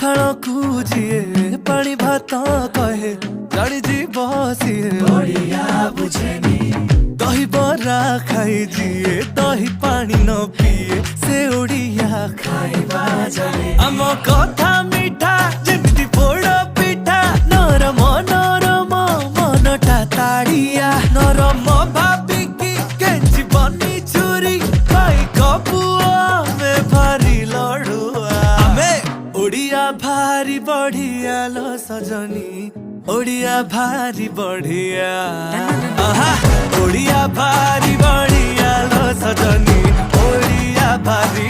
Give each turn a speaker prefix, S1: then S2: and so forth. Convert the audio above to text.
S1: पखाल कूजिए पानी भात कहे जड़ी जी बसिए बुझेनी दही बरा खाई जिए दही पानी न पिए से ओडिया खाइबा जाने आम कथा मिठा जेमिति पोड़ पिठा नरम नरम मनटा ताड़िया नरम भाबिकी केंची बनी चुरी भाई कपुआ में भारी लड़ुआ आमे ओडिया भारी बढ़िया लो सजनी ओडिया भारी बढ़िया आहा ओडिया भारी बढ़िया लो सजनी ओडिया भारी